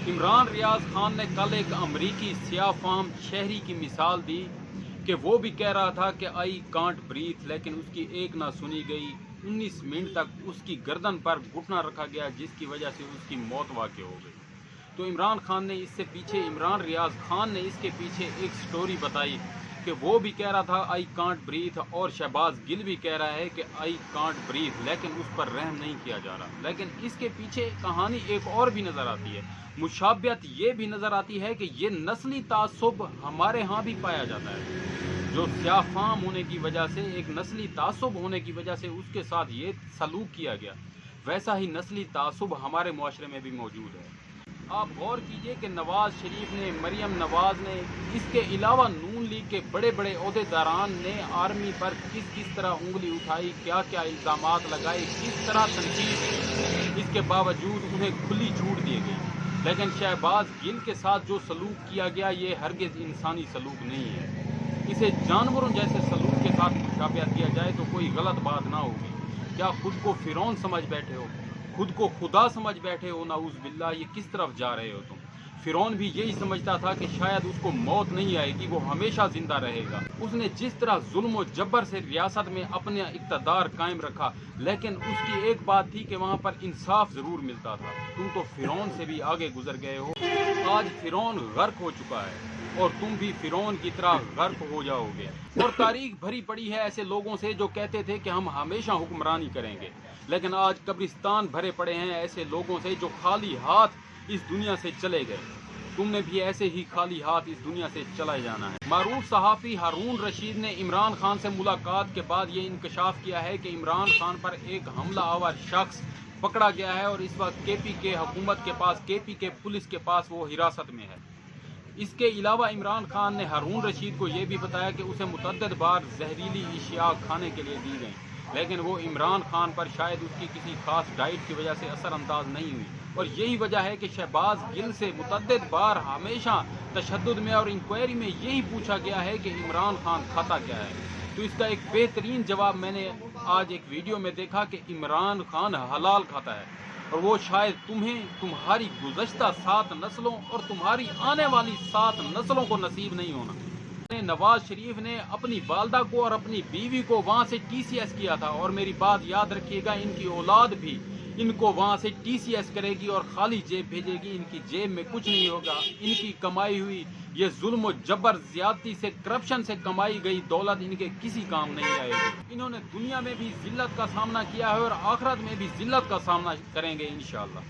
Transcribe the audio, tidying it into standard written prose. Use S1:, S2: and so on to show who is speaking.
S1: عمران ریاض خان نے کل ایک امریکی سیاہ فام شہری کی مثال دی کہ وہ بھی کہہ رہا تھا کہ آئی کانٹ بریتھ، لیکن اس کی ایک نہ سنی گئی۔ 19 منٹ تک اس کی گردن پر گھٹنا رکھا گیا، جس کی وجہ سے اس کی موت واقع ہو گئی۔ تو عمران ریاض خان نے اس کے پیچھے ایک سٹوری بتائی کہ وہ بھی کہہ رہا تھا آئی کانٹ بریتھ، اور شہباز گل بھی کہہ رہا ہے کہ آئی کانٹ بریتھ، لیکن اس پر رحم نہیں کیا جا رہا۔ لیکن اس کے پیچھے کہانی ایک اور بھی نظر آتی ہے، مشابہت یہ بھی نظر آتی ہے کہ یہ نسلی تعصب ہمارے ہاں بھی پایا جاتا ہے۔ جو سیاہ فام ہونے کی وجہ سے، ایک نسلی تعصب ہونے کی وجہ سے اس کے ساتھ یہ سلوک کیا گیا، ویسا ہی نسلی تعصب ہمارے معاشرے میں بھی موجود ہے۔ آپ غور کیجئے کہ نواز شریف نے، مریم نواز نے، اس کے علاوہ نون لیگ کے بڑے بڑے عہدیداران نے آرمی پر کس طرح انگلی اٹھائی، کیا کیا الزامات لگائے، کس طرح تنقید کی، اس کے باوجود انہیں کھلی چھوٹ دی گئی۔ لیکن شہباز گل کے ساتھ جو سلوک کیا گیا یہ ہرگز انسانی سلوک نہیں ہے۔ اسے جانوروں جیسے سلوک کے ساتھ مشابہت کیا جائے تو کوئی غلط بات نہ ہوگی۔ کیا خود کو فرعون سمجھ بیٹھے ہو، خود کو خدا سمجھ بیٹھے ہو؟ نعوذ باللہ، یہ کس طرف جا رہے ہو تم؟ فرعون بھی یہی سمجھتا تھا کہ شاید اس کو موت نہیں آئے گی، وہ ہمیشہ زندہ رہے گا۔ اس نے جس طرح ظلم و جبر سے ریاست میں اپنے اقتدار قائم رکھا، لیکن اس کی ایک بات تھی کہ وہاں پر انصاف ضرور ملتا تھا۔ تم تو فرعون سے بھی آگے گزر گئے ہو۔ آج فرعون غرق ہو چکا ہے اور تم بھی فرعون کی طرح غرق ہو جاؤ گے۔ اور تاریخ بھری پڑی ہے ایسے لوگوں سے جو کہتے تھے کہ ہم ہمیشہ حکمرانی کریں گے، لیکن آج قبرستان بھرے پڑے ہیں ایسے لوگوں سے جو خالی ہاتھ اس دنیا سے چلے گئے۔ تم نے بھی ایسے ہی خالی ہاتھ اس دنیا سے چلا جانا ہے۔ معروف صحافی ہارون رشید نے عمران خان سے ملاقات کے بعد یہ انکشاف کیا ہے کہ عمران خان پر ایک حملہ آور شخص پکڑا گیا ہے اور اس وقت کے پی کے حکومت کے پاس، کے پی کے پولیس کے پاس وہ حراست میں ہے۔ اس کے علاوہ عمران خان نے ہارون رشید کو یہ بھی بتایا کہ اسے متعدد بار زہریلی اشیاء کھانے کے لیے دی گئیں، لیکن وہ عمران خان پر شاید اس کی کسی خاص ڈائٹ کی وجہ سے اثر انداز نہیں ہوئی، اور یہی وجہ ہے کہ شہباز گل سے متعدد بار ہمیشہ تشدد میں اور انکوائری میں یہی پوچھا گیا ہے کہ عمران خان کھاتا کیا ہے۔ تو اس کا ایک بہترین جواب میں نے آج ایک ویڈیو میں دیکھا کہ عمران خان حلال کھاتا ہے، اور وہ شاید تمہیں، تمہاری گزشتہ 7 نسلوں اور تمہاری آنے والی 7 نسلوں کو نصیب نہیں ہونا۔ نواز شریف نے اپنی والدہ کو اور اپنی بیوی کو وہاں سے ٹی سی ایس کیا تھا، اور میری بات یاد رکھیے گا، ان کی اولاد بھی ان کو وہاں سے ٹی سی ایس کرے گی اور خالی جیب بھیجے گی۔ ان کی جیب میں کچھ نہیں ہوگا۔ ان کی کمائی ہوئی یہ ظلم و جبر، زیادتی سے، کرپشن سے کمائی گئی دولت ان کے کسی کام نہیں آئے گی۔ انہوں نے دنیا میں بھی ذلت کا سامنا کیا ہے اور آخرت میں بھی ذلت کا سامنا کریں گے انشاءاللہ۔